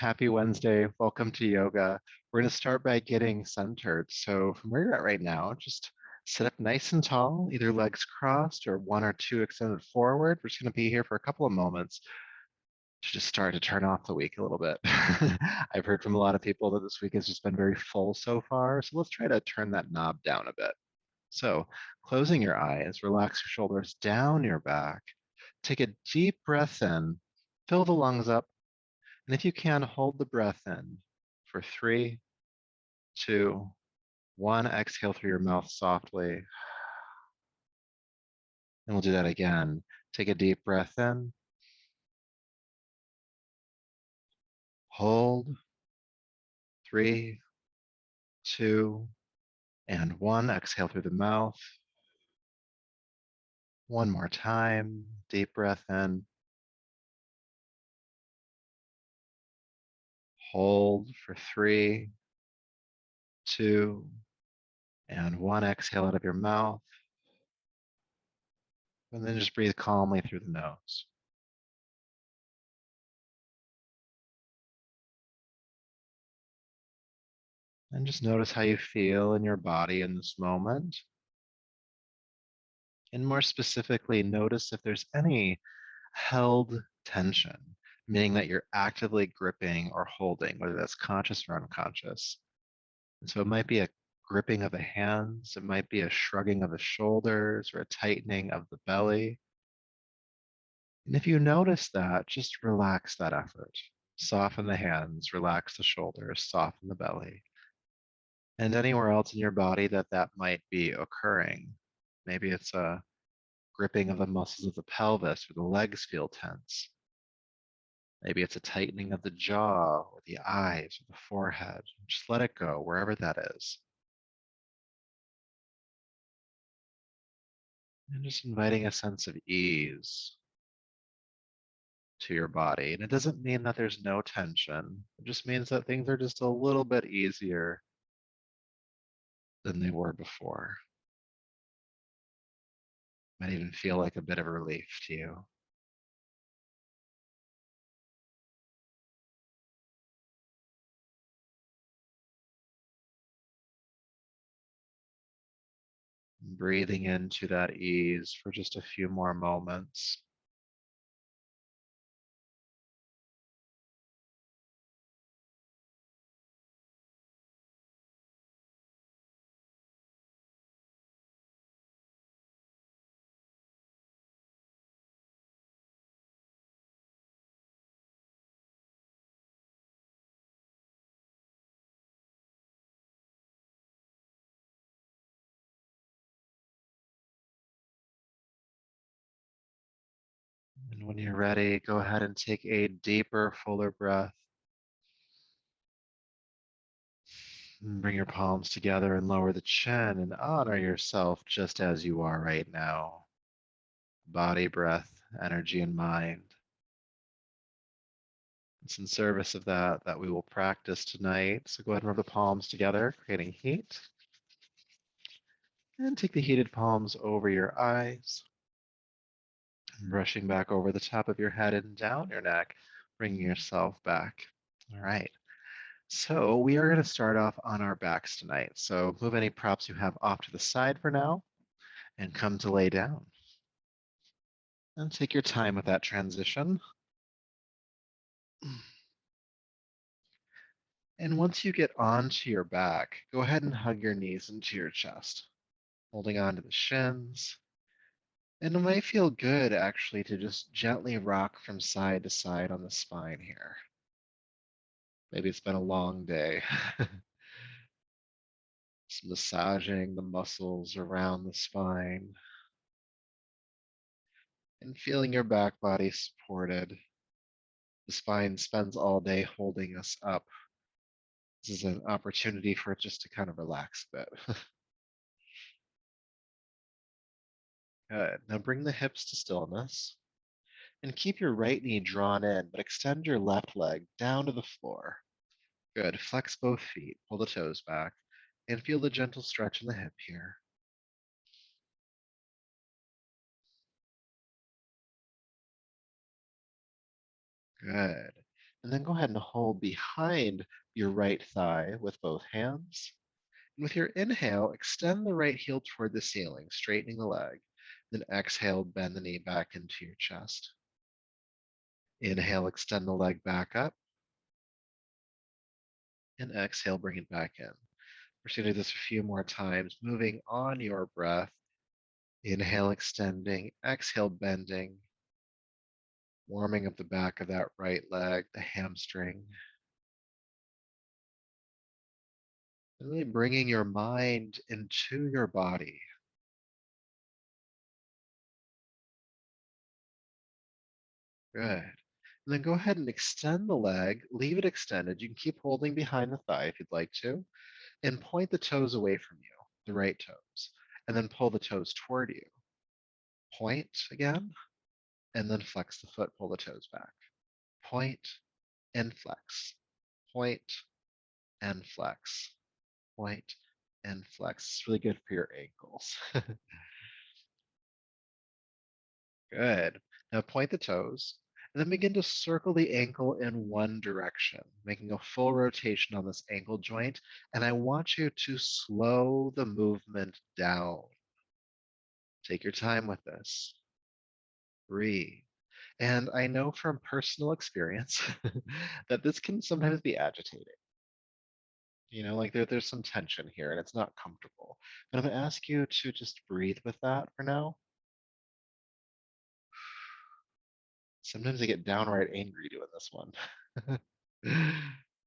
Happy Wednesday. Welcome to yoga. We're going to start by getting centered. So, from where you're at right now, just sit up nice and tall, either legs crossed or one or two extended forward. We're just going to be here for a couple of moments to just start to turn off the week a little bit. I've heard from a lot of people that this week has just been very full so far. So, let's try to turn that knob down a bit. So, closing your eyes, relax your shoulders down your back. Take a deep breath in, fill the lungs up. And if you can, hold the breath in for 3, 2, 1. Exhale through your mouth softly. And we'll do that again. Take a deep breath in. Hold. 3, 2, and 1. Exhale through the mouth. One more time. Deep breath in. Hold for 3, 2, and 1. Exhale out of your mouth. And then just breathe calmly through the nose. And just notice how you feel in your body in this moment. And more specifically, notice if there's any held tension, meaning that you're actively gripping or holding, whether that's conscious or unconscious. And so it might be a gripping of the hands, it might be a shrugging of the shoulders or a tightening of the belly. And if you notice that, just relax that effort. Soften the hands, relax the shoulders, soften the belly. And anywhere else in your body that might be occurring. Maybe it's a gripping of the muscles of the pelvis or the legs feel tense. Maybe it's a tightening of the jaw or the eyes or the forehead. Just let it go wherever that is. And just inviting a sense of ease to your body. And it doesn't mean that there's no tension. It just means that things are just a little bit easier than they were before. Might even feel like a bit of a relief to you. Breathing into that ease for just a few more moments. And when you're ready, go ahead and take a deeper, fuller breath. And bring your palms together and lower the chin and honor yourself just as you are right now. Body, breath, energy, and mind. It's in service of that we will practice tonight. So go ahead and rub the palms together, creating heat. And take the heated palms over your eyes. Brushing back over the top of your head and down your neck, bringing yourself back. All right. So we are going to start off on our backs tonight. So move any props you have off to the side for now and come to lay down. And take your time with that transition. And once you get onto your back, go ahead and hug your knees into your chest, holding on to the shins. And it might feel good actually to just gently rock from side to side on the spine here. Maybe it's been a long day. Just massaging the muscles around the spine and feeling your back body supported. The spine spends all day holding us up. This is an opportunity for it just to kind of relax a bit. Good. Now bring the hips to stillness and keep your right knee drawn in, but extend your left leg down to the floor. Good. Flex both feet, pull the toes back, and feel the gentle stretch in the hip here. Good. And then go ahead and hold behind your right thigh with both hands. And with your inhale, extend the right heel toward the ceiling, straightening the leg. Then exhale, bend the knee back into your chest. Inhale, extend the leg back up. And exhale, bring it back in. We're going to do this a few more times, moving on your breath. Inhale, extending. Exhale, bending. Warming up the back of that right leg, the hamstring. And really bringing your mind into your body. Good. And then go ahead and extend the leg. Leave it extended. You can keep holding behind the thigh if you'd like to. And point the toes away from you, the right toes. And then pull the toes toward you. Point again. And then flex the foot, pull the toes back. Point and flex. Point and flex. Point and flex. It's really good for your ankles. Good. Now point the toes and then begin to circle the ankle in one direction, making a full rotation on this ankle joint. And I want you to slow the movement down. Take your time with this. Breathe. And I know from personal experience that this can sometimes be agitating. Like there's some tension here and it's not comfortable. But I'm going to ask you to just breathe with that for now. Sometimes I get downright angry doing this one.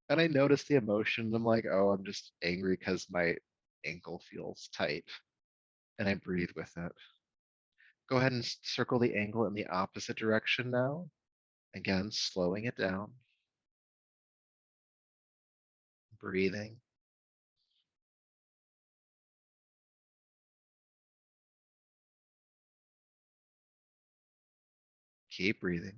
And I notice the emotion. I'm like, oh, I'm just angry because my ankle feels tight. And I breathe with it. Go ahead and circle the ankle in the opposite direction now. Again, slowing it down. Breathing. Keep breathing.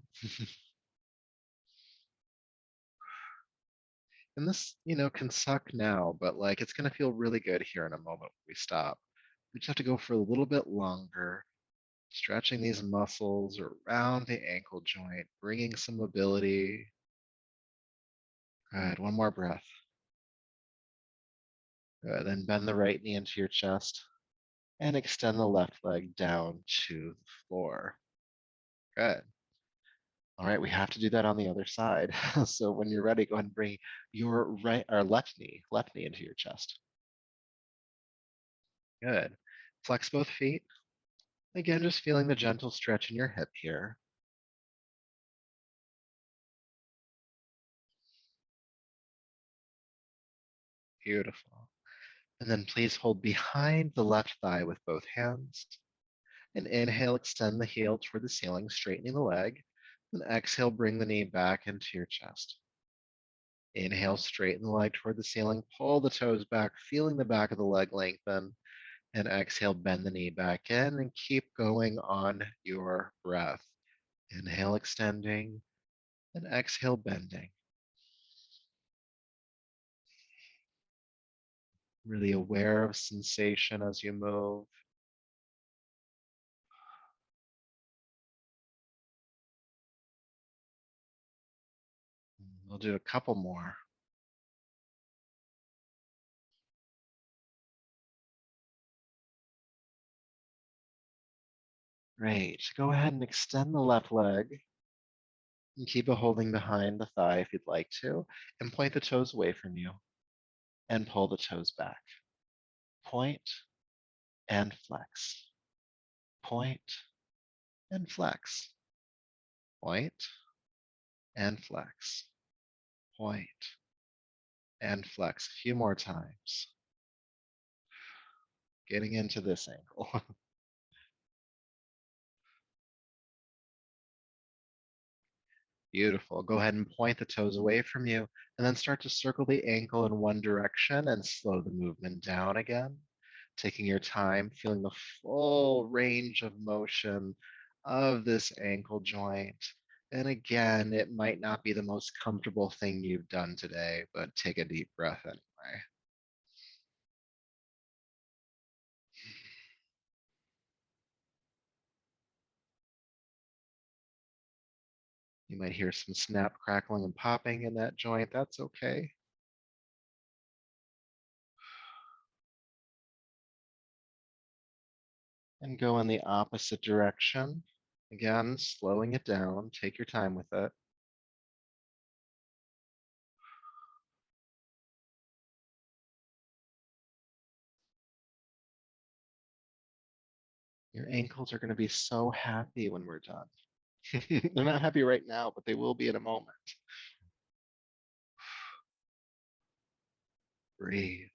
And this, can suck now, but like it's going to feel really good here in a moment when we stop. We just have to go for a little bit longer, stretching these muscles around the ankle joint, bringing some mobility. Good. One more breath. Good. Then bend the right knee into your chest and extend the left leg down to the floor. Good. All right, we have to do that on the other side. So when you're ready, go ahead and bring your right or left knee into your chest. Good. Flex both feet. Again, just feeling the gentle stretch in your hip here. Beautiful. And then please hold behind the left thigh with both hands. And inhale, extend the heel toward the ceiling, straightening the leg. And exhale, bring the knee back into your chest. Inhale, straighten the leg toward the ceiling, pull the toes back, feeling the back of the leg lengthen. And exhale, bend the knee back in and keep going on your breath. Inhale, extending, and exhale, bending. Really aware of sensation as you move. We'll do a couple more. Great. Go ahead and extend the left leg and keep it holding behind the thigh if you'd like to, and point the toes away from you and pull the toes back. Point and flex. Point and flex. Point and flex. Point and flex. A few more times. Getting into this ankle. Beautiful. Go ahead and point the toes away from you and then start to circle the ankle in one direction and slow the movement down again. Taking your time, feeling the full range of motion of this ankle joint. And again, it might not be the most comfortable thing you've done today, but take a deep breath anyway. You might hear some snap, crackling, and popping in that joint. That's okay. And go in the opposite direction. Again, slowing it down. Take your time with it. Your ankles are going to be so happy when we're done. They're not happy right now, but they will be in a moment. Breathe.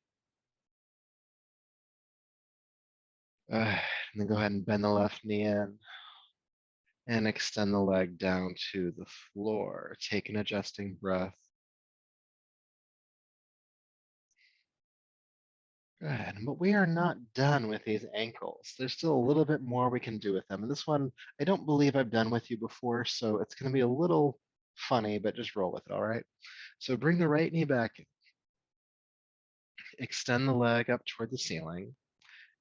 And then go ahead and bend the left knee in and extend the leg down to the floor. Take an adjusting breath. Good. But we are not done with these ankles. There's still a little bit more we can do with them. And this one, I don't believe I've done with you before, so it's going to be a little funny, but just roll with it, all right? So bring the right knee back, extend the leg up toward the ceiling,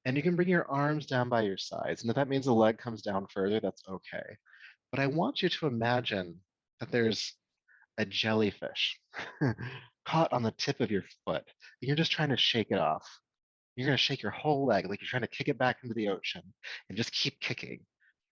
and you can bring your arms down by your sides. And if that means the leg comes down further, that's okay. But I want you to imagine that there's a jellyfish caught on the tip of your foot, and you're just trying to shake it off. You're going to shake your whole leg like you're trying to kick it back into the ocean and just keep kicking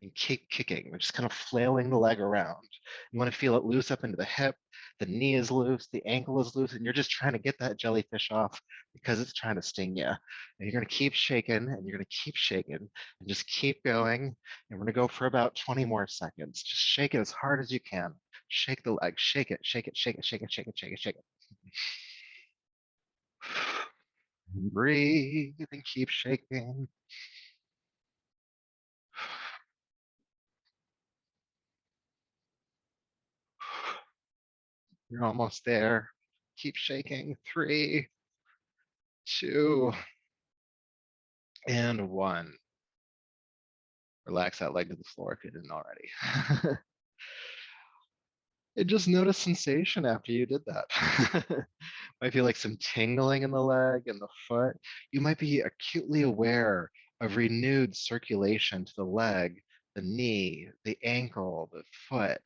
and keep kicking, just kind of flailing the leg around. You want to feel it loose up into the hip, the knee is loose, the ankle is loose, and you're just trying to get that jellyfish off because it's trying to sting you. And you're going to keep shaking and you're going to keep shaking and just keep going. And we're going to go for about 20 more seconds. Just shake it as hard as you can. Shake the leg, shake it, shake it, shake it, shake it, shake it, shake it, shake it. Breathe and keep shaking. You're almost there. Keep shaking. 3, 2, and 1. Relax that leg to the floor if you didn't already. And just notice sensation after you did that. Might feel like some tingling in the leg and the foot. You might be acutely aware of renewed circulation to the leg, the knee, the ankle, the foot.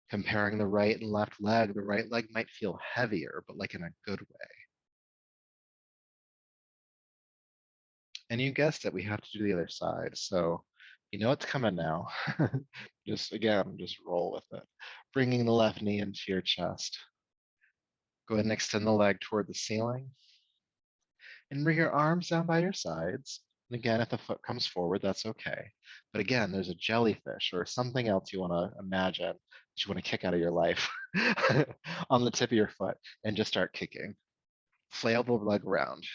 Comparing the right and left leg, the right leg might feel heavier, but like in a good way. And you guessed it, we have to do the other side. So you know it's coming now. Just again, just roll with it. Bringing the left knee into your chest. Go ahead and extend the leg toward the ceiling. And bring your arms down by your sides. And again, if the foot comes forward, that's okay. But again, there's a jellyfish or something else you want to imagine that you want to kick out of your life on the tip of your foot and just start kicking. Flail the leg around.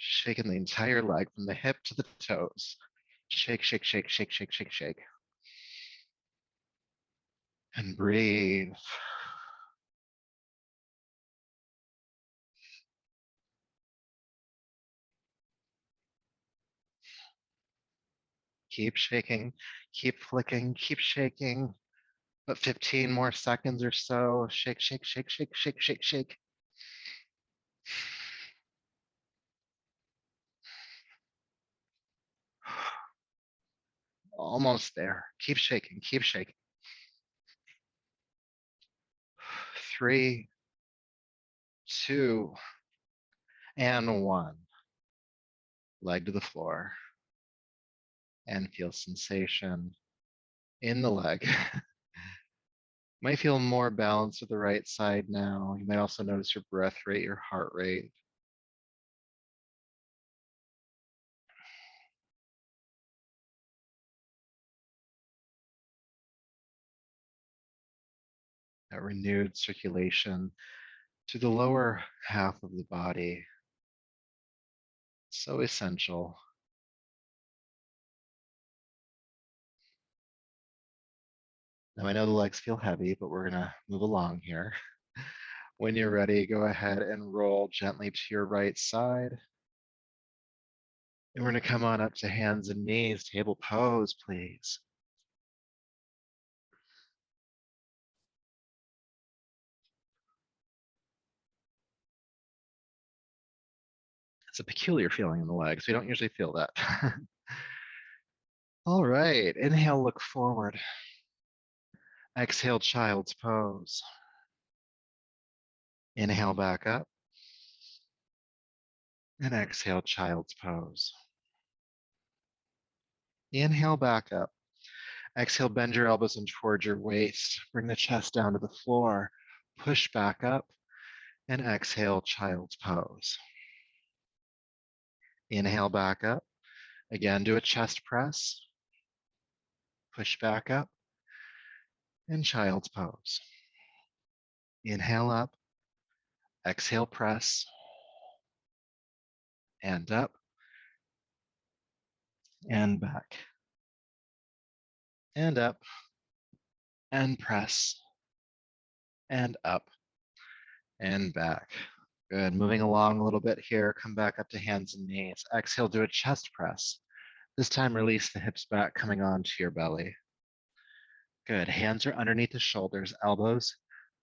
Shaking the entire leg from the hip to the toes. Shake, shake, shake, shake, shake, shake, shake. And breathe. Keep shaking, keep flicking, keep shaking. But 15 more seconds or so. Shake, shake, shake, shake, shake, shake, shake. Almost there. Keep shaking, keep shaking. 3, 2, and 1. Leg to the floor and feel sensation in the leg. Might feel more balanced to the right side now. You might also notice your breath rate, your heart rate. That renewed circulation to the lower half of the body. So essential. Now I know the legs feel heavy, but we're gonna move along here. When you're ready, go ahead and roll gently to your right side. And we're gonna come on up to hands and knees, table pose, please. It's a peculiar feeling in the legs. We don't usually feel that. All right, inhale, look forward. Exhale, child's pose. Inhale back up and exhale, child's pose. Inhale back up. Exhale, bend your elbows in towards your waist. Bring the chest down to the floor. Push back up and exhale, child's pose. Inhale back up. Again, do a chest press. Push back up and child's pose. Inhale up. Exhale, press and up and back and up and press and up and back. Good. Moving along a little bit here. Come back up to hands and knees. Exhale, do a chest press. This time, release the hips back, coming onto your belly. Good. Hands are underneath the shoulders. Elbows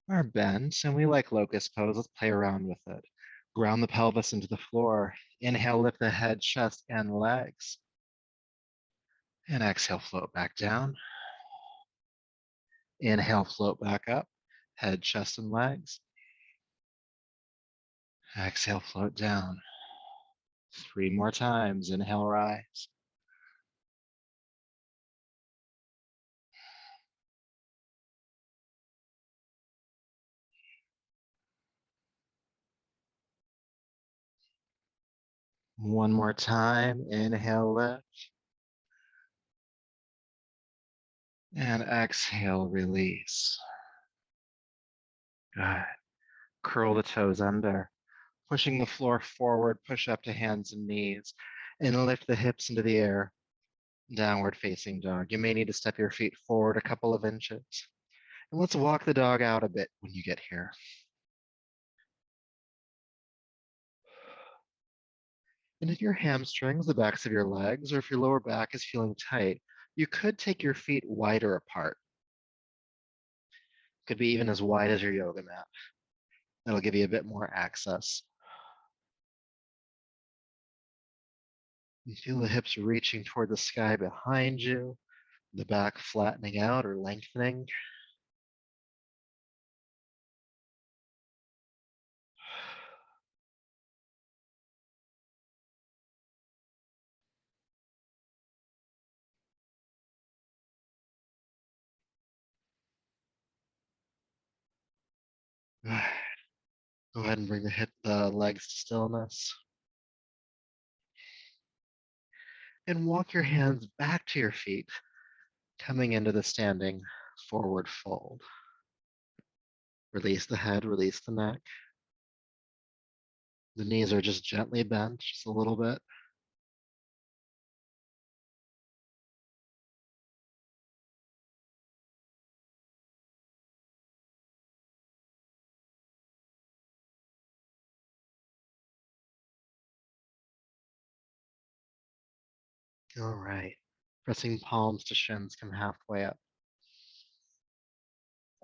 are bent, and we like locust pose. Let's play around with it. Ground the pelvis into the floor. Inhale, lift the head, chest, and legs. And exhale, float back down. Inhale, float back up. Head, chest, and legs. Exhale, float down. 3 more times. Inhale, rise. One more time. Inhale, lift. And exhale, release. Good. Curl the toes under. Pushing the floor forward, push up to hands and knees. And lift the hips into the air. Downward facing dog. You may need to step your feet forward a couple of inches. And let's walk the dog out a bit when you get here. And if your hamstrings, the backs of your legs, or if your lower back is feeling tight, you could take your feet wider apart. Could be even as wide as your yoga mat. That'll give you a bit more access. You feel the hips reaching toward the sky behind you, the back flattening out or lengthening. Go ahead and bring the legs to stillness. And walk your hands back to your feet, coming into the standing forward fold. Release the head, release the neck. The knees are just gently bent, just a little bit. All right. Pressing palms to shins, come halfway up.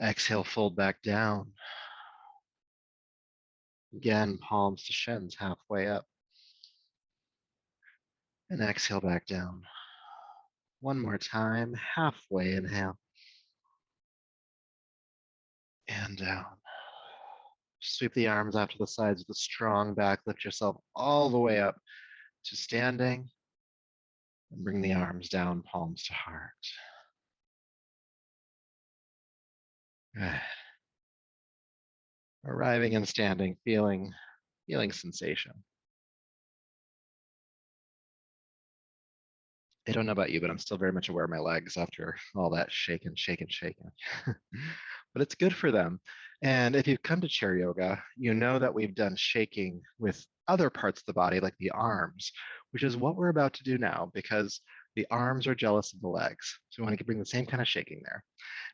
Exhale, fold back down. Again, palms to shins, halfway up. And exhale back down. One more time, halfway inhale. And down. Sweep the arms out to the sides with a strong back. Lift yourself all the way up to standing. And bring the arms down, palms to heart. Good. Arriving and standing, feeling sensation. I don't know about you, but I'm still very much aware of my legs after all that shaking. But it's good for them. And if you've come to chair yoga, you know that we've done shaking with other parts of the body, like the arms, which is what we're about to do now, because the arms are jealous of the legs. So we want to bring the same kind of shaking there.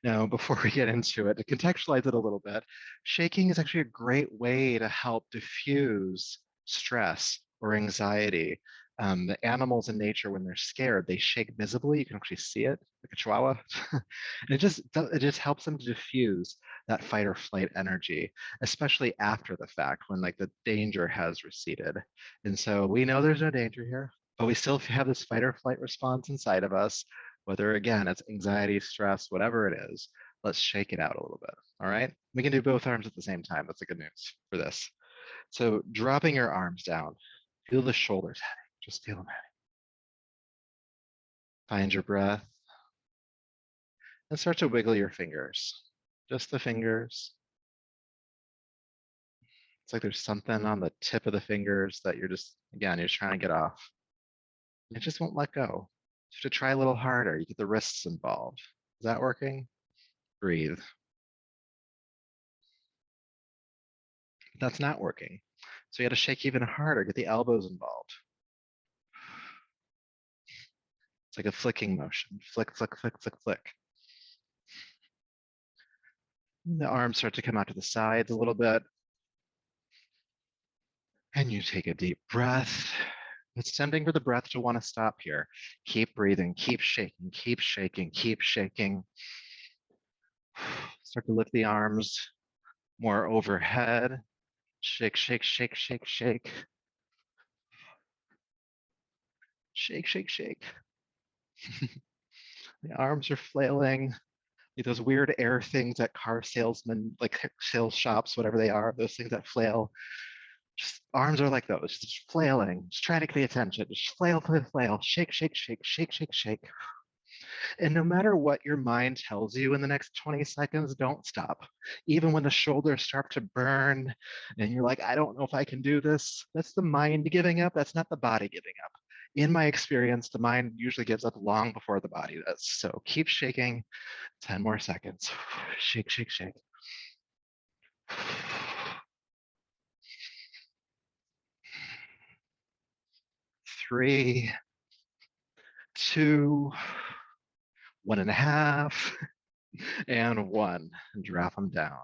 Now, before we get into it, to contextualize it a little bit, shaking is actually a great way to help diffuse stress or anxiety. The animals in nature, when they're scared, they shake visibly. You can actually see it, like a chihuahua. And it just helps them to diffuse that fight or flight energy, especially after the fact when like the danger has receded. And so we know there's no danger here, but we still have this fight or flight response inside of us, whether again, it's anxiety, stress, whatever it is. Let's shake it out a little bit. All right. We can do both arms at the same time. That's the good news for this. So dropping your arms down, feel the shoulders heading. Just feel them heading. Find your breath and start to wiggle your fingers. Just the fingers. It's like there's something on the tip of the fingers that you're just, again, you're trying to get off. It just won't let go. You have to try a little harder. You get the wrists involved. Is that working? Breathe. That's not working. So you got to shake even harder, get the elbows involved. It's like a flicking motion. Flick, flick, flick, flick, flick. And the arms start to come out to the sides a little bit. And you take a deep breath. It's tempting for the breath to want to stop here. Keep breathing, keep shaking, keep shaking, keep shaking. Start to lift the arms more overhead. Shake, shake, shake, shake, shake. Shake, shake, shake. The arms are flailing. Like those weird air things that car salesmen, like sales shops, whatever they are, those things that flail. Just arms are like those, just flailing, just trying to pay attention. Just flail, flail, flail, shake, shake, shake, shake, shake, shake. And no matter what your mind tells you in the next 20 seconds, don't stop. Even when the shoulders start to burn and you're like, I don't know if I can do this, that's the mind giving up. That's not the body giving up. In my experience, the mind usually gives up long before the body does. So keep shaking. 10 more seconds. Shake, shake, shake. 3, 2, 1.5, and 1. And drop them down.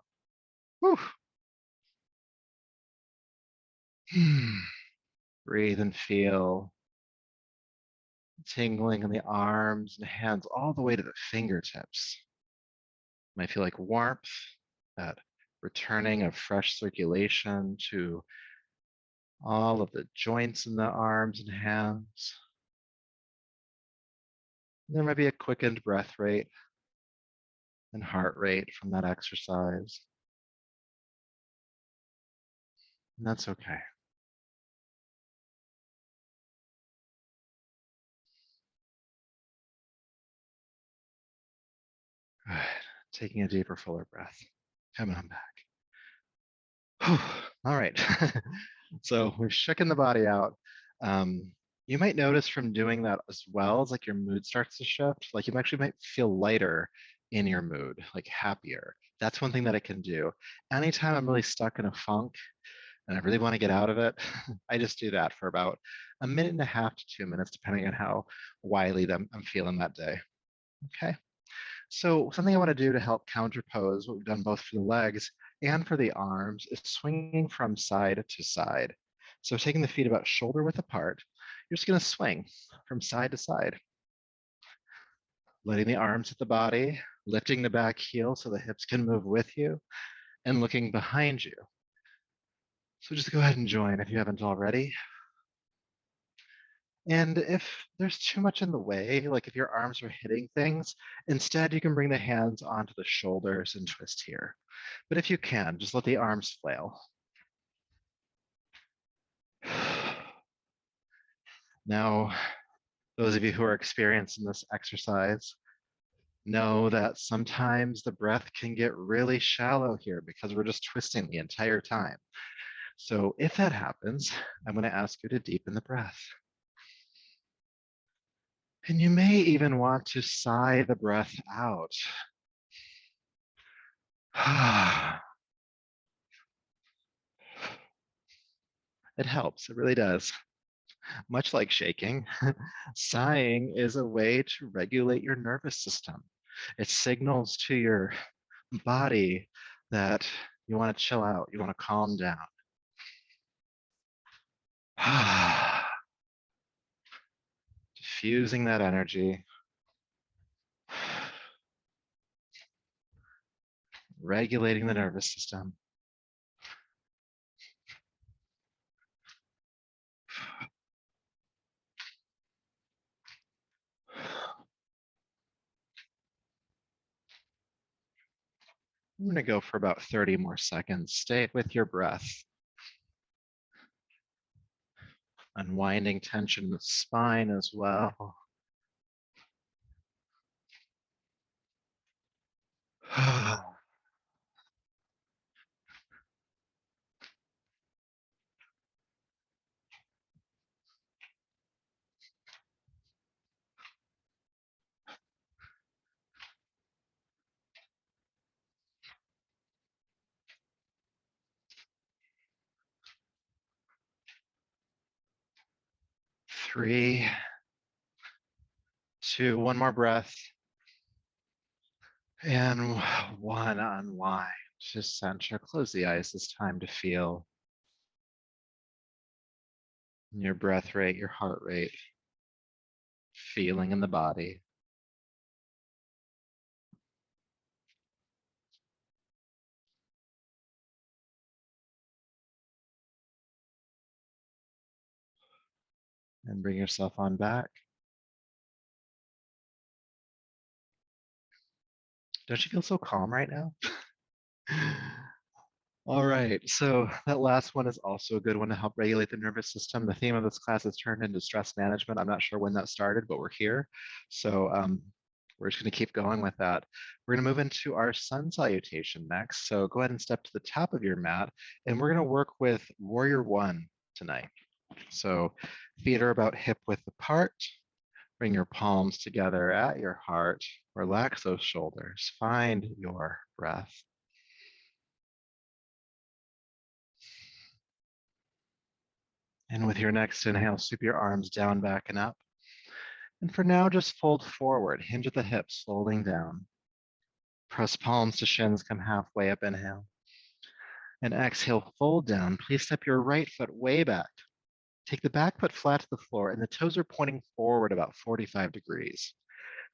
Whew. Breathe and feel tingling in the arms and hands all the way to the fingertips. You might feel like warmth, that returning of fresh circulation to all of the joints in the arms and hands. There might be a quickened breath rate and heart rate from that exercise. And that's okay. Good. Taking a deeper, fuller breath. Coming on back. All right. So we've shooken the body out. You might notice from doing that as well, it's like your mood starts to shift. Like you actually might feel lighter in your mood, like happier. That's one thing that it can do. Anytime I'm really stuck in a funk and I really want to get out of it, I just do that for about 1.5 to 2 minutes, depending on how wily I'm feeling that day. Okay. So something I want to do to help counterpose what we've done both for the legs and for the arms is swinging from side to side. So taking the feet about shoulder width apart, you're just going to swing from side to side, letting the arms hit the body, lifting the back heel so the hips can move with you, and looking behind you. So just go ahead and join if you haven't already. And if there's too much in the way, like if your arms are hitting things, instead you can bring the hands onto the shoulders and twist here. But if you can, just let the arms flail. Now, those of you who are experienced in this exercise know that sometimes the breath can get really shallow here because we're just twisting the entire time. So if that happens, I'm going to ask you to deepen the breath. And you may even want to sigh the breath out. It helps, it really does. Much like shaking, sighing is a way to regulate your nervous system. It signals to your body that you want to chill out, you want to calm down. Diffusing that energy. Regulating the nervous system. I'm going to go for about 30 more seconds. Stay with your breath. Unwinding tension in the spine as well. 3, 2, one more breath. And 1, unwind. Just center, close the eyes. It's time to feel your breath rate, your heart rate, feeling in the body. And bring yourself on back. Don't you feel so calm right now? All right, so that last one is also a good one to help regulate the nervous system. The theme of this class has turned into stress management. I'm not sure when that started, but we're here. So we're just going to keep going with that. We're going to move into our sun salutation next. So go ahead and step to the top of your mat, and we're going to work with Warrior One tonight. So feet are about hip width apart. Bring your palms together at your heart. Relax those shoulders. Find your breath. And with your next inhale, sweep your arms down, back, and up. And for now, just fold forward, hinge at the hips, folding down. Press palms to shins, come halfway up, inhale. And exhale, fold down. Please step your right foot way back. Take the back foot flat to the floor, and the toes are pointing forward about 45 degrees.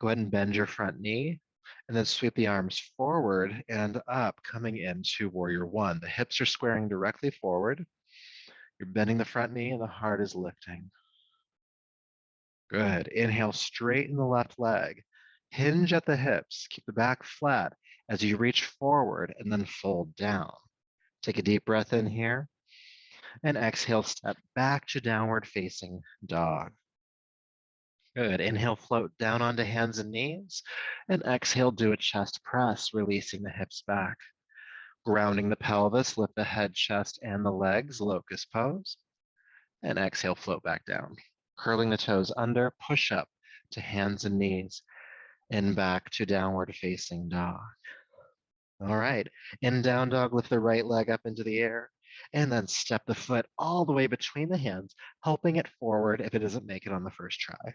Go ahead and bend your front knee, and then sweep the arms forward and up, coming into Warrior One. The hips are squaring directly forward. You're bending the front knee, and the heart is lifting. Good. Inhale, straighten the left leg. Hinge at the hips. Keep the back flat as you reach forward and then fold down. Take a deep breath in here. And exhale, step back to downward facing dog. Good. Inhale, float down onto hands and knees. And exhale, do a chest press, releasing the hips back. Grounding the pelvis, lift the head, chest, and the legs, locust pose. And exhale, float back down. Curling the toes under, push up to hands and knees, and back to downward facing dog. All right, in down dog, lift the right leg up into the air, and then step the foot all the way between the hands, helping it forward if it doesn't make it on the first try.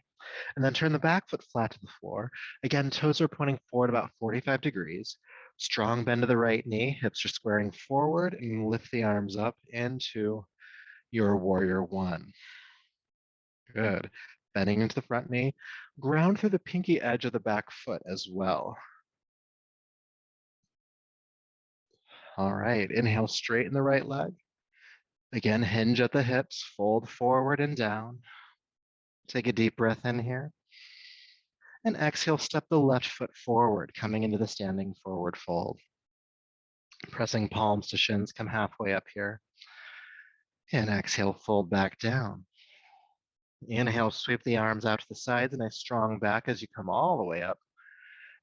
And then turn the back foot flat to the floor. Again, toes are pointing forward about 45 degrees. Strong bend to the right knee, hips are squaring forward, and lift the arms up into your Warrior One. Good. Bending into the front knee. Ground through the pinky edge of the back foot as well. All right. Inhale, straighten the right leg. Again, hinge at the hips. Fold forward and down. Take a deep breath in here. And exhale, step the left foot forward, coming into the standing forward fold. Pressing palms to shins, come halfway up here. And exhale, fold back down. Inhale, sweep the arms out to the sides, a nice strong back as you come all the way up.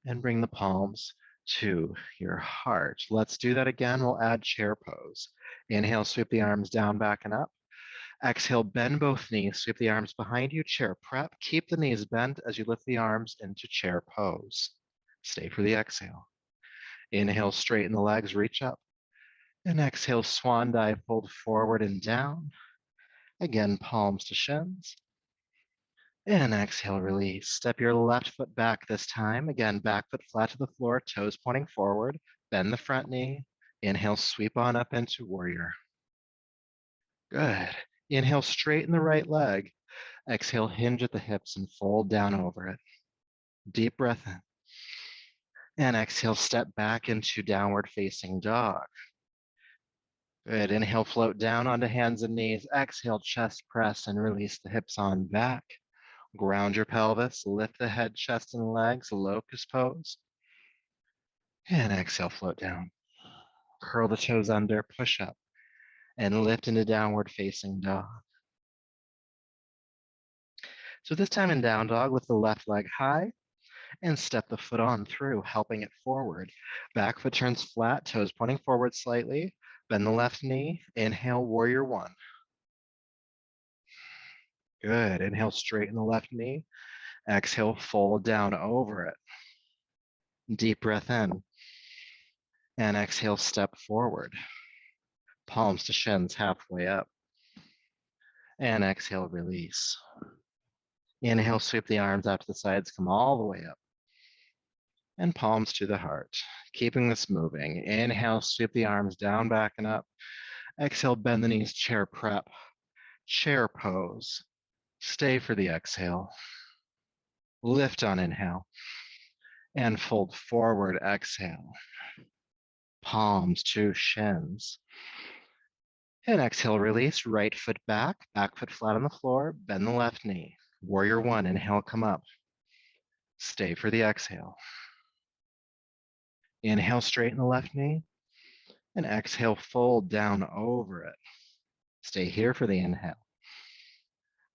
And bring the palms to your heart. Let's do that again. We'll add chair pose. Inhale, sweep the arms down, back, and up. Exhale, bend both knees, sweep the arms behind you, chair prep. Keep the knees bent as you lift the arms into chair pose. Stay for the exhale. Inhale, straighten the legs, reach up. And exhale, swan dive, fold forward and down. Again, palms to shins. And exhale, release. Step your left foot back this time. Again, back foot flat to the floor, toes pointing forward. Bend the front knee. Inhale, sweep on up into warrior. Good. Inhale, straighten the right leg. Exhale, hinge at the hips and fold down over it. Deep breath in. And exhale, step back into downward facing dog. Good. Inhale, float down onto hands and knees. Exhale, chest press and release the hips on back. Ground your pelvis, lift the head, chest, and legs, locust pose. And exhale, float down. Curl the toes under, push up, and lift into downward facing dog. So this time in down dog, lift the left leg high and step the foot on through, helping it forward. Back foot turns flat, toes pointing forward slightly. Bend the left knee. Inhale, warrior one. Good. Inhale, straighten the left knee. Exhale, fold down over it. Deep breath in. And exhale, step forward. Palms to shins, halfway up. And exhale, release. Inhale, sweep the arms out to the sides, come all the way up. And palms to the heart. Keeping this moving. Inhale, sweep the arms down, back, and up. Exhale, bend the knees, chair prep. Chair pose. Stay for the exhale. Lift on inhale. And fold forward, exhale. Palms to shins. And exhale, release. Right foot back foot flat on the floor. Bend the left knee. Warrior one, inhale, come up. Stay for the exhale. Inhale, straighten the left knee. And exhale, fold down over it. Stay here for the inhale.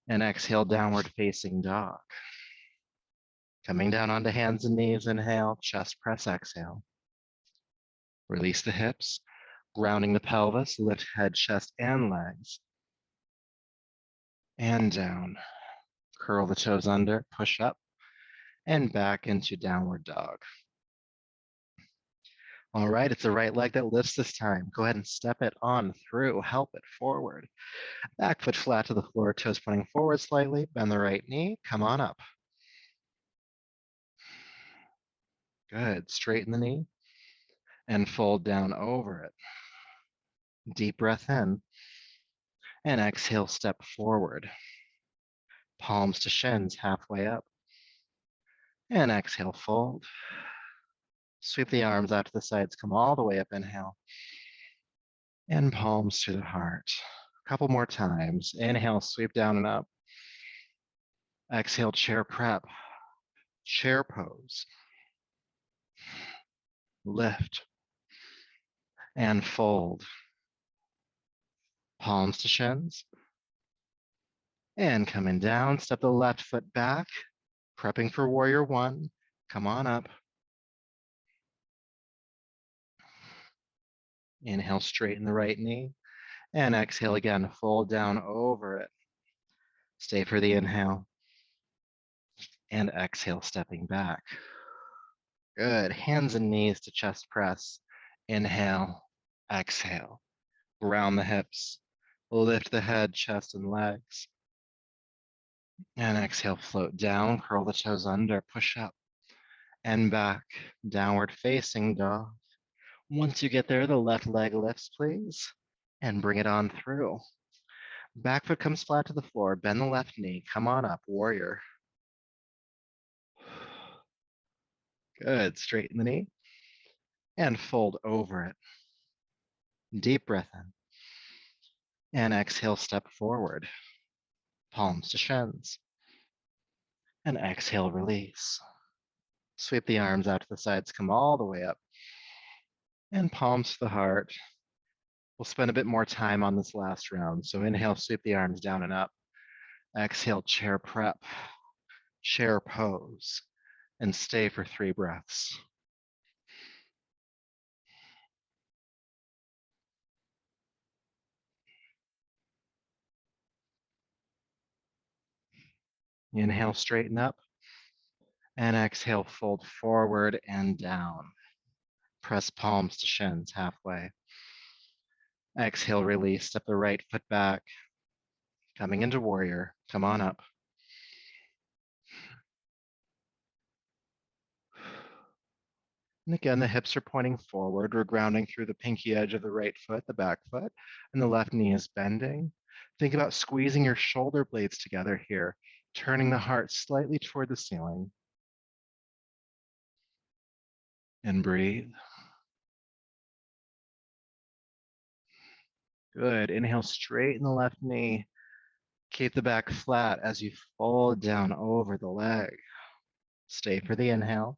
And exhale, downward facing dog. Coming down onto hands and knees, inhale, chest press, exhale. Release the hips, grounding the pelvis, lift head, chest, and legs. And down. Curl the toes under, push up, and back into downward dog. All right, it's the right leg that lifts this time. Go ahead and step it on through, help it forward. Back foot flat to the floor, toes pointing forward slightly, bend the right knee, come on up. Good, straighten the knee and fold down over it. Deep breath in and exhale, step forward. Palms to shins, halfway up. And exhale, fold. Sweep the arms out to the sides, come all the way up, inhale. And palms to the heart. A couple more times. Inhale, sweep down and up. Exhale, chair prep. Chair pose. Lift. And fold. Palms to shins. And coming down, step the left foot back. Prepping for warrior one. Come on up. Inhale, straighten the right knee. And exhale again, fold down over it. Stay for the inhale. And exhale, stepping back. Good. Hands and knees to chest press. Inhale, exhale. Round the hips. Lift the head, chest, and legs. And exhale, float down. Curl the toes under, push up. And back. Downward facing dog. Once you get there, the left leg lifts, please. And bring it on through. Back foot comes flat to the floor. Bend the left knee. Come on up, warrior. Good. Straighten the knee. And fold over it. Deep breath in. And exhale, step forward. Palms to shins. And exhale, release. Sweep the arms out to the sides, come all the way up. And palms to the heart. We'll spend a bit more time on this last round. So inhale, sweep the arms down and up. Exhale, chair prep. Chair pose. And stay for 3 breaths. Inhale, straighten up. And exhale, fold forward and down. Press palms to shins, halfway. Exhale, release, step the right foot back. Coming into warrior, come on up. And again, the hips are pointing forward. We're grounding through the pinky edge of the right foot, the back foot, and the left knee is bending. Think about squeezing your shoulder blades together here, turning the heart slightly toward the ceiling. And breathe. Good. Inhale, straighten the left knee. Keep the back flat as you fold down over the leg. Stay for the inhale.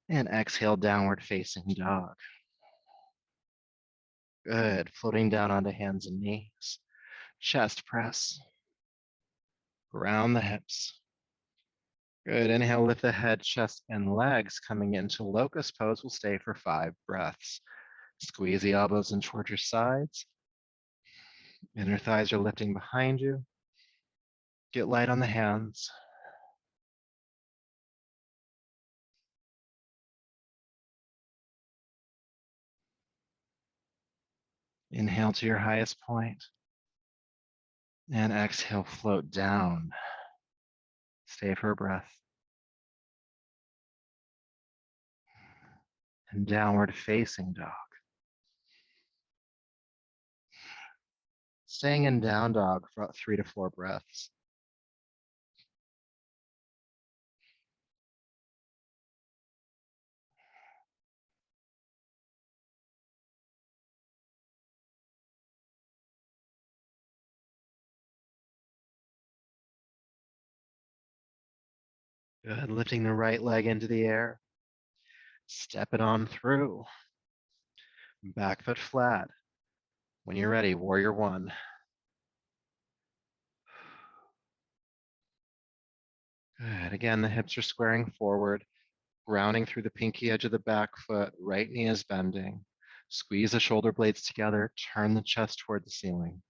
And exhale, downward facing dog. Good. Floating down onto hands and knees. Chest press. Around the hips. Good. Inhale, lift the head, chest, and legs. Coming into locust pose. We'll stay for 5 breaths. Squeeze the elbows in towards your sides. Inner thighs are lifting behind you. Get light on the hands. Inhale to your highest point. And exhale, float down. Stay for a breath. And downward facing dog. Staying in down dog for about 3 to 4 breaths. Good. Lifting the right leg into the air. Step it on through. Back foot flat. When you're ready, warrior 1. Good. Again, the hips are squaring forward, grounding through the pinky edge of the back foot. Right knee is bending. Squeeze the shoulder blades together. Turn the chest toward the ceiling.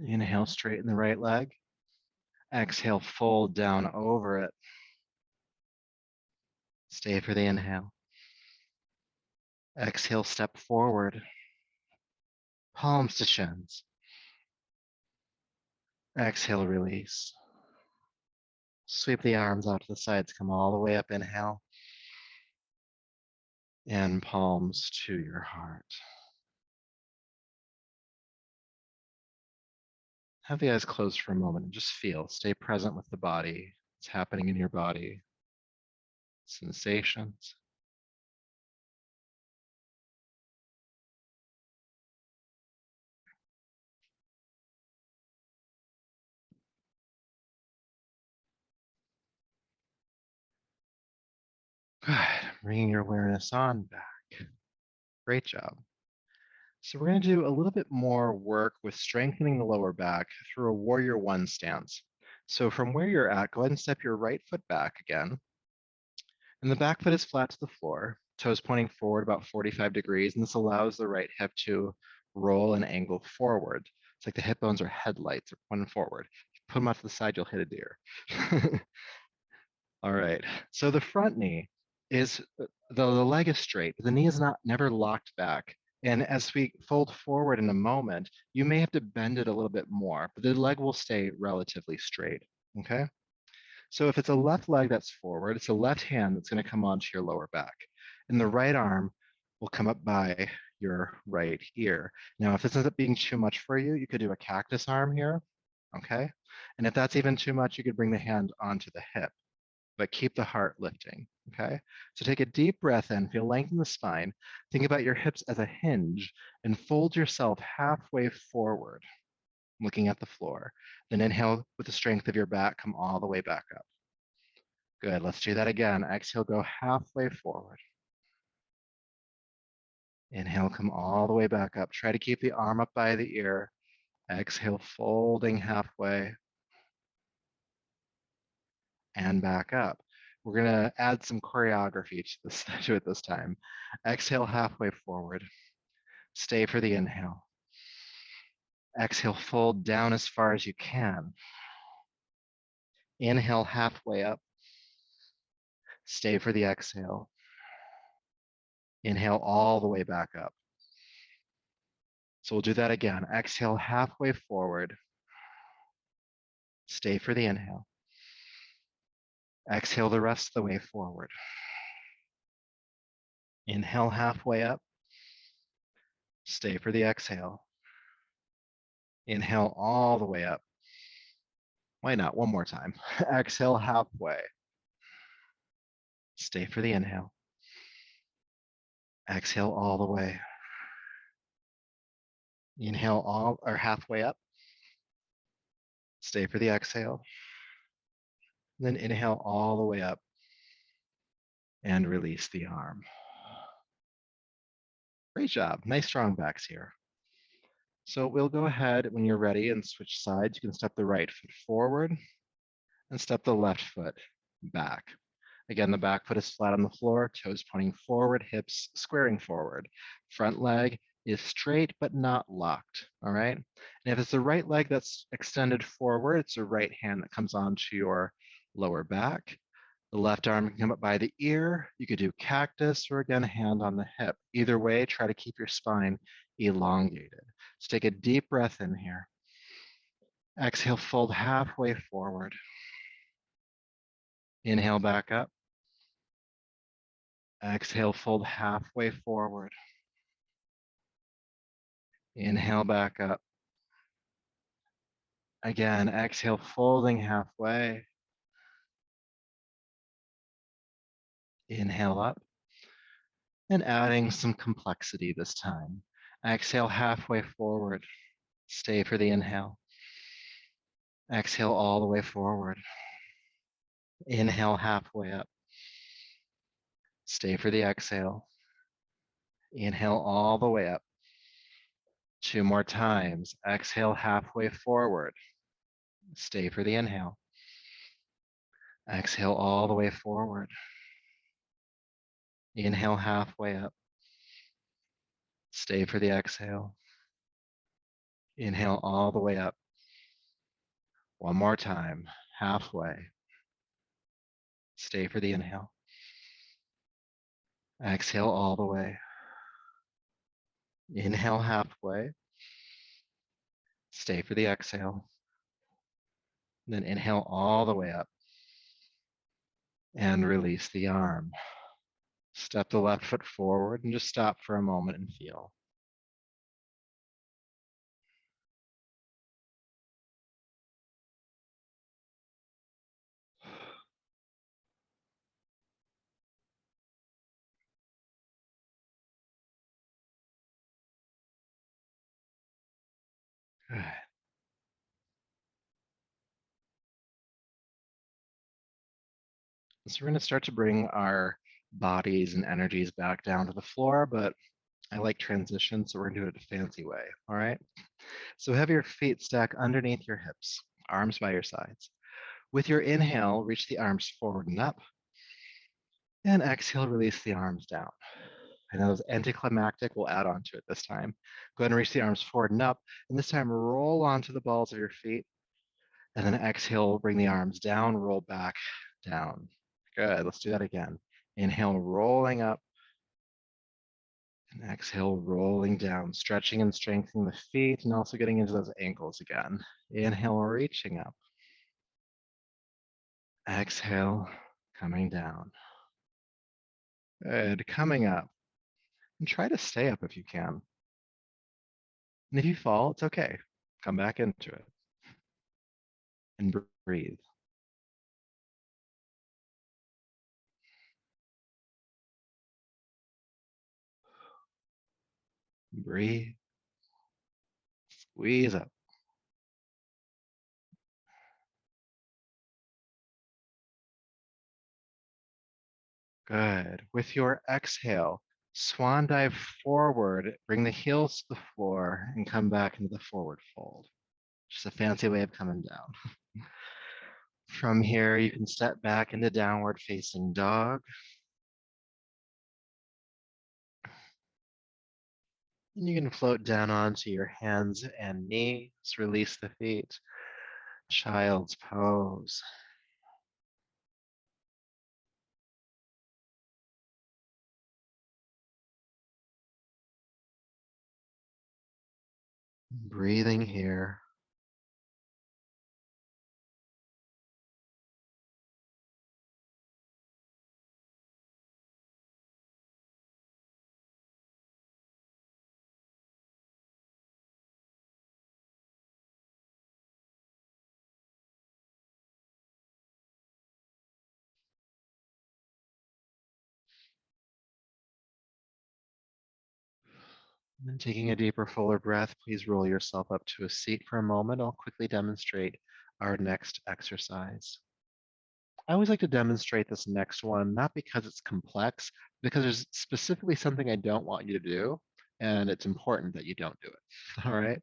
Inhale, straighten the right leg. Exhale, fold down over it. Stay for the inhale. Exhale, step forward. Palms to shins. Exhale, release. Sweep the arms out to the sides, come all the way up, inhale. And palms to your heart. Have the eyes closed for a moment and just feel, stay present with the body. What's happening in your body. Sensations. Good. Bringing your awareness on back. Great job. So we're going to do a little bit more work with strengthening the lower back through a warrior 1 stance. So from where you're at, go ahead and step your right foot back again. And the back foot is flat to the floor, toes pointing forward about 45 degrees. And this allows the right hip to roll and angle forward. It's like the hip bones are headlights, or pointing forward. If you put them off to the side, you'll hit a deer. All right. So the front knee is, the leg is straight, but the knee is never locked back. And as we fold forward in a moment, you may have to bend it a little bit more, but the leg will stay relatively straight. Okay. So if it's a left leg that's forward, it's a left hand that's going to come onto your lower back. And the right arm will come up by your right ear. Now, if this ends up being too much for you, you could do a cactus arm here. Okay. And if that's even too much, you could bring the hand onto the hip, but keep the heart lifting, okay? So take a deep breath in, feel length in the spine. Think about your hips as a hinge and fold yourself halfway forward, looking at the floor. Then inhale with the strength of your back, come all the way back up. Good, let's do that again. Exhale, go halfway forward. Inhale, come all the way back up. Try to keep the arm up by the ear. Exhale, folding halfway and back up. We're going to add some choreography to it this time. Exhale halfway forward. Stay for the inhale. Exhale, fold down as far as you can. Inhale halfway up. Stay for the exhale. Inhale all the way back up. So we'll do that again. Exhale halfway forward. Stay for the inhale. Exhale the rest of the way forward. Inhale halfway up. Stay for the exhale. Inhale all the way up. Why not? One more time. Exhale halfway. Stay for the inhale. Exhale all the way. Inhale all or halfway up. Stay for the exhale. Then inhale all the way up and release the arm. Great job. Nice strong backs here. So we'll go ahead when you're ready and switch sides. You can step the right foot forward and step the left foot back. Again, the back foot is flat on the floor, toes pointing forward, hips squaring forward. Front leg is straight but not locked, all right? And if it's the right leg that's extended forward, it's the right hand that comes onto your lower back. The left arm can come up by the ear. You could do cactus or again, hand on the hip. Either way, try to keep your spine elongated. So take a deep breath in here. Exhale, fold halfway forward. Inhale back up. Exhale, fold halfway forward. Inhale back up. Again, exhale, folding halfway. Inhale up and adding some complexity this time. Exhale halfway forward. Stay for the inhale. Exhale all the way forward. Inhale halfway up. Stay for the exhale. Inhale all the way up. 2 more times. Exhale halfway forward. Stay for the inhale. Exhale all the way forward. Inhale halfway up. Stay for the exhale. Inhale all the way up. One more time. Halfway. Stay for the inhale. Exhale all the way. Inhale halfway. Stay for the exhale. Then inhale all the way up. And release the arm. Step the left foot forward and just stop for a moment and feel. Good. So we're going to start to bring our bodies and energies back down to the floor, but I like transition, so we're going to do it a fancy way, all right? So have your feet stack underneath your hips, arms by your sides. With your inhale, reach the arms forward and up, and exhale, release the arms down. I know it's anticlimactic, we'll add on to it this time. Go ahead and reach the arms forward and up, and this time roll onto the balls of your feet, and then exhale, bring the arms down, roll back, down. Good, let's do that again. Inhale, rolling up, and exhale, rolling down, stretching and strengthening the feet, and also getting into those ankles again. Inhale, reaching up. Exhale, coming down. Good, coming up. And try to stay up if you can. And if you fall, it's okay. Come back into it. And breathe. Breathe. Squeeze up. Good. With your exhale, swan dive forward, bring the heels to the floor, and come back into the forward fold. Just a fancy way of coming down. From here, you can step back into downward facing dog. And you can float down onto your hands and knees, release the feet. Child's pose. Breathing here. And then taking a deeper, fuller breath, please roll yourself up to a seat for a moment. I'll quickly demonstrate our next exercise. I always like to demonstrate this next one, not because it's complex, because there's specifically something I don't want you to do, and it's important that you don't do it. All right.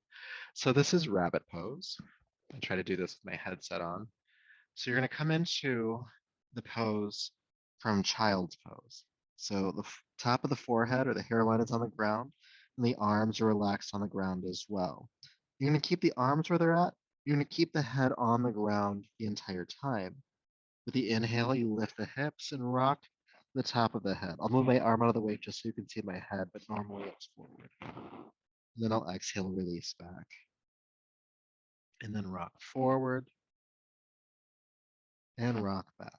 So this is rabbit pose. I try to do this with my headset on. So you're going to come into the pose from child's pose. So the top of the forehead or the hairline is on the ground, and the arms are relaxed on the ground as well. You're going to keep the arms where they're at. You're going to keep the head on the ground the entire time. With the inhale, you lift the hips and rock the top of the head. I'll move my arm out of the way just so you can see my head, but normally it's forward. And then I'll exhale, release back. And then rock forward and rock back.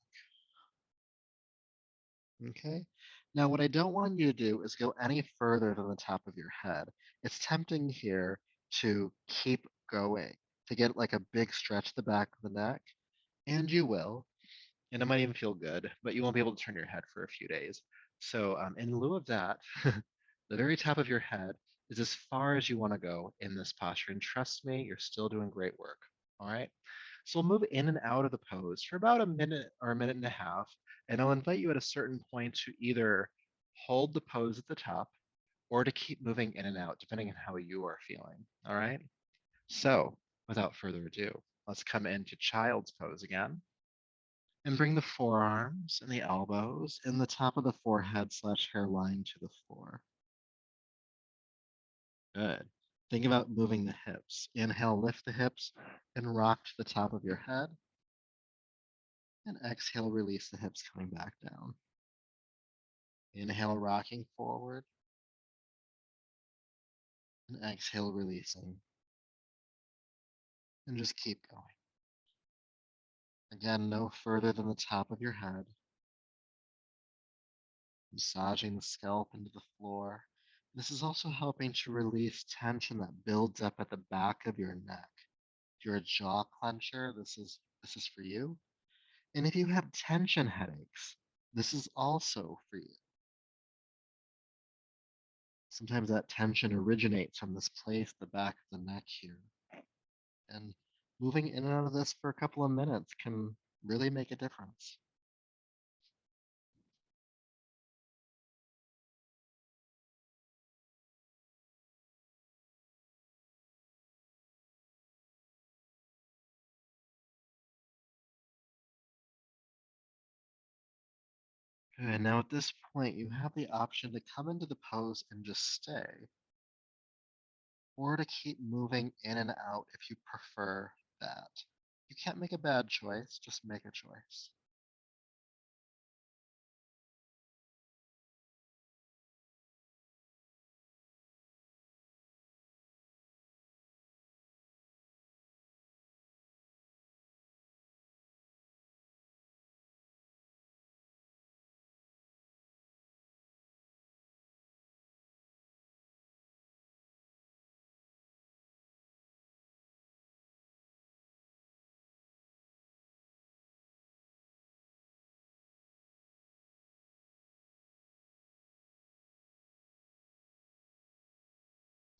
Okay. Now, what I don't want you to do is go any further than the top of your head. It's tempting here to keep going, to get like a big stretch to the back of the neck, and you will. And it might even feel good, but you won't be able to turn your head for a few days. So, in lieu of that, the very top of your head is as far as you want to go in this posture. And trust me, you're still doing great work. All right. So we'll move in and out of the pose for about a minute or a minute and a half. And I'll invite you at a certain point to either hold the pose at the top or to keep moving in and out, depending on how you are feeling. All right. So without further ado, let's come into child's pose again. And bring the forearms and the elbows and the top of the forehead slash hairline to the floor. Good. Think about moving the hips. Inhale, lift the hips and rock to the top of your head. And exhale, release the hips coming back down. Inhale, rocking forward. And exhale, releasing. And just keep going. Again, no further than the top of your head. Massaging the scalp into the floor. This is also helping to release tension that builds up at the back of your neck. If you're a jaw clencher, this is for you. And if you have tension headaches, this is also for you. Sometimes that tension originates from this place, the back of the neck here. And moving in and out of this for a couple of minutes can really make a difference. And now at this point, you have the option to come into the pose and just stay, or to keep moving in and out if you prefer that. You can't make a bad choice, just make a choice.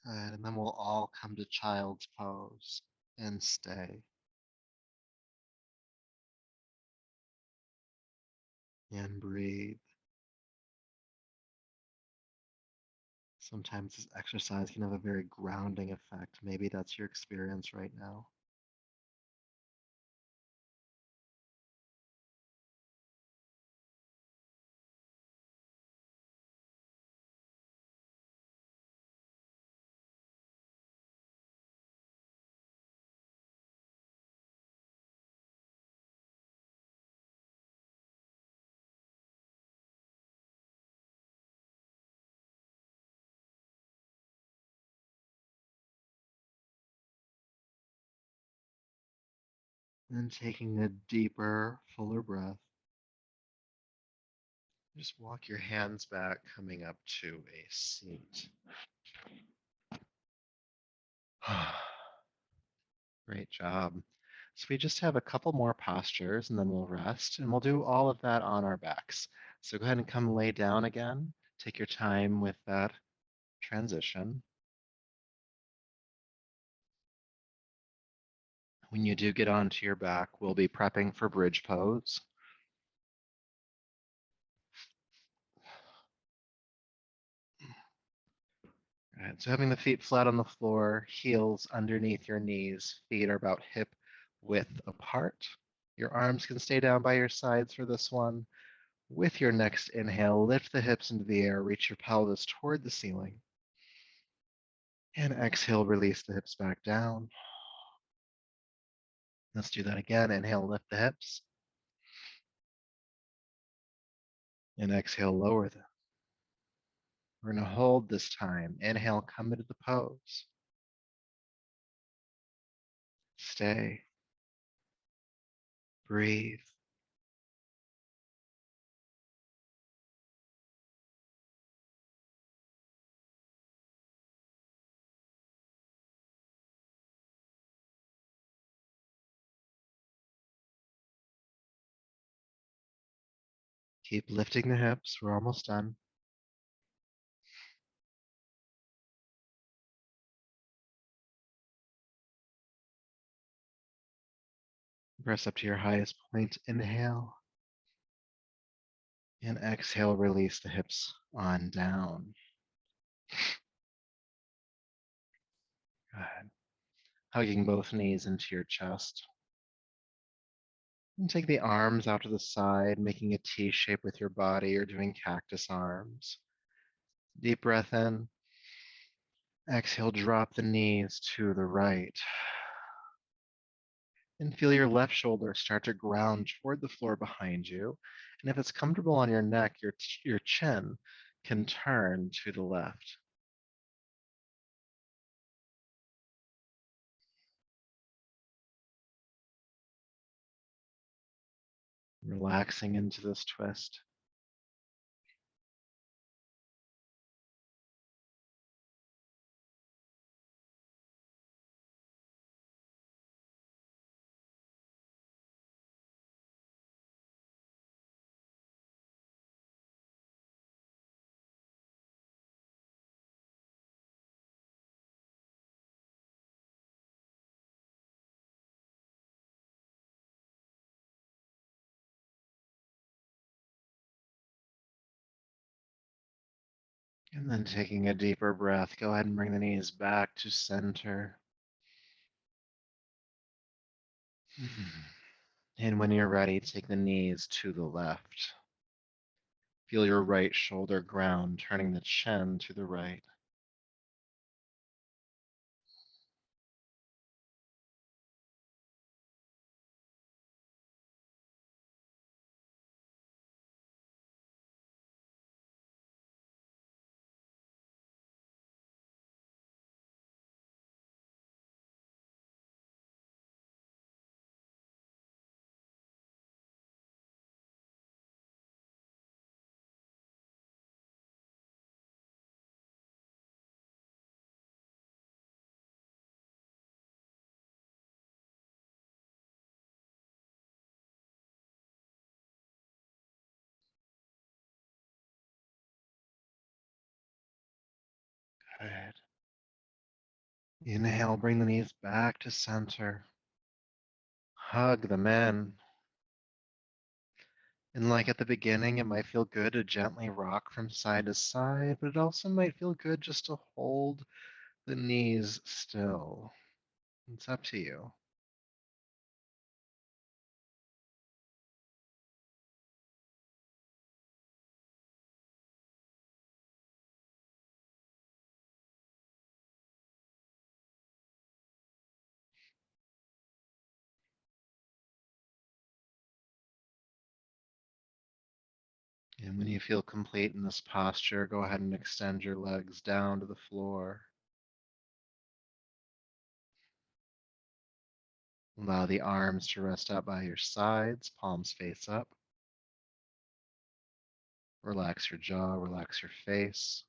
Good, and then we'll all come to child's pose and stay and breathe. Sometimes this exercise can have a very grounding effect. Maybe that's your experience right now. And taking a deeper, fuller breath, just walk your hands back, coming up to a seat. Great job. So we just have a couple more postures and then we'll rest and we'll do all of that on our backs. So go ahead and come lay down again. Take your time with that. transition. When you do get onto your back, we'll be prepping for bridge pose. All right, so having the feet flat on the floor, heels underneath your knees, feet are about hip width apart. Your arms can stay down by your sides for this one. With your next inhale, lift the hips into the air, reach your pelvis toward the ceiling. And exhale, release the hips back down. Let's do that again. Inhale, lift the hips. And exhale, lower them. We're going to hold this time. Inhale, come into the pose. Stay. Breathe. Keep lifting the hips. We're almost done. Press up to your highest point. Inhale. And exhale, release the hips on down. Good. Hugging both knees into your chest. And take the arms out to the side, making a T shape with your body or doing cactus arms. Deep breath in. Exhale, drop the knees to the right. And feel your left shoulder start to ground toward the floor behind you. And if it's comfortable on your neck, your chin can turn to the left. Relaxing into this twist. And then taking a deeper breath, go ahead and bring the knees back to center. And when you're ready, take the knees to the left. Feel your right shoulder ground, turning the chin to the right. Good. Inhale, bring the knees back to center. Hug them in. And like at the beginning, it might feel good to gently rock from side to side, but it also might feel good just to hold the knees still. It's up to you. And when you feel complete in this posture, go ahead and extend your legs down to the floor. Allow the arms to rest out by your sides, palms face up. Relax your jaw, relax your face.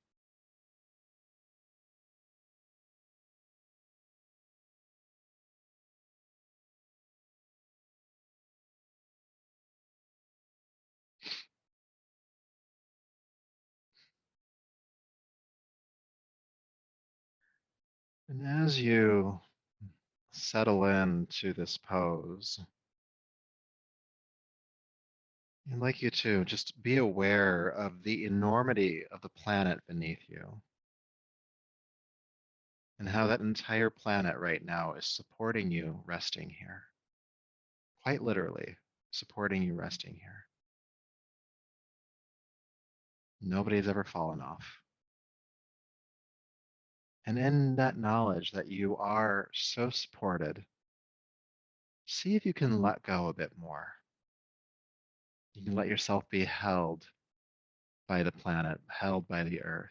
And as you settle into this pose, I'd like you to just be aware of the enormity of the planet beneath you and how that entire planet right now is supporting you resting here, quite literally supporting you resting here. Nobody's ever fallen off. And in that knowledge that you are so supported, see if you can let go a bit more. You can let yourself be held by the planet, held by the earth.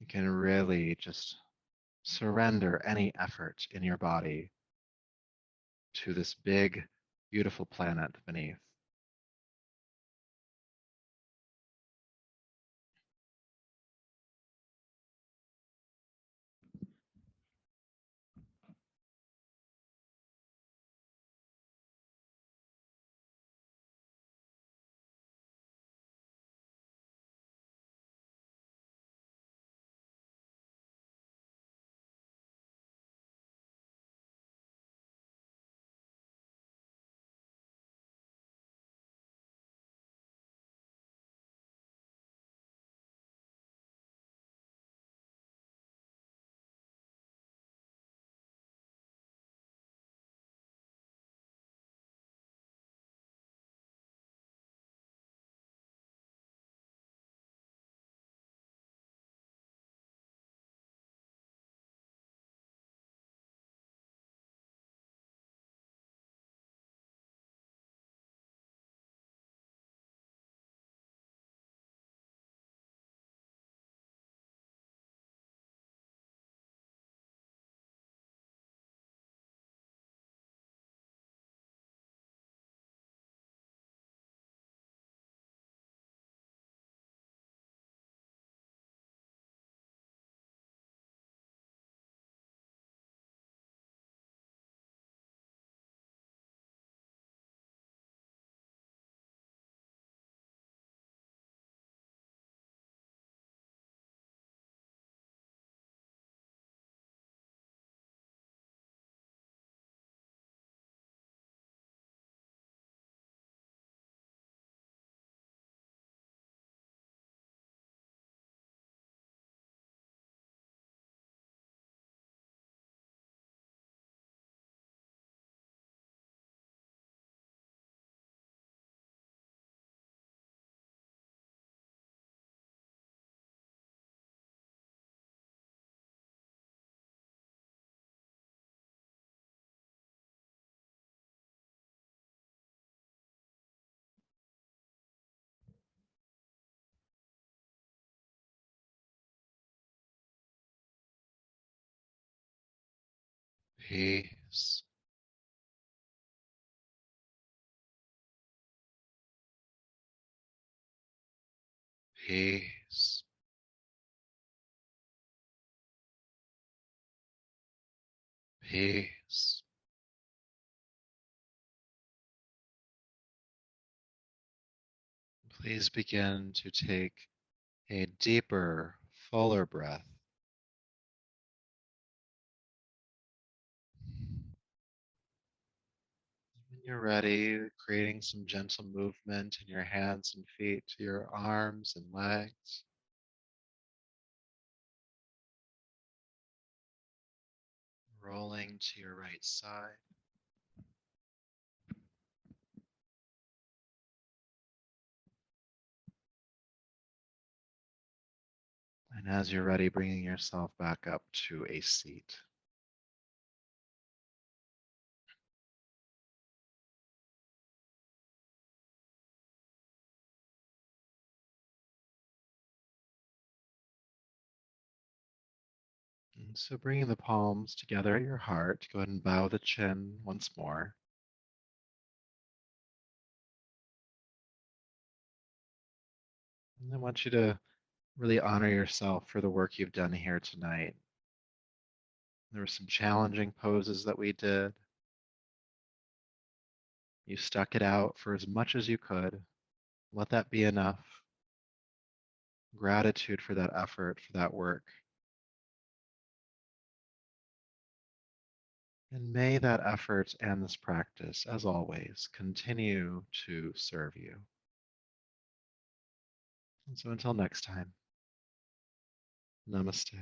You can really just surrender any effort in your body to this big, beautiful planet beneath. Peace, peace, peace. Please begin to take a deeper, fuller breath. When you're ready, creating some gentle movement in your hands and feet to your arms and legs, rolling to your right side. And as you're ready, bringing yourself back up to a seat. And so bringing the palms together at your heart, go ahead and bow the chin once more. And I want you to really honor yourself for the work you've done here tonight. There were some challenging poses that we did. You stuck it out for as much as you could. Let that be enough. Gratitude for that effort, for that work. And may that effort and this practice, as always, continue to serve you. And so until next time, namaste.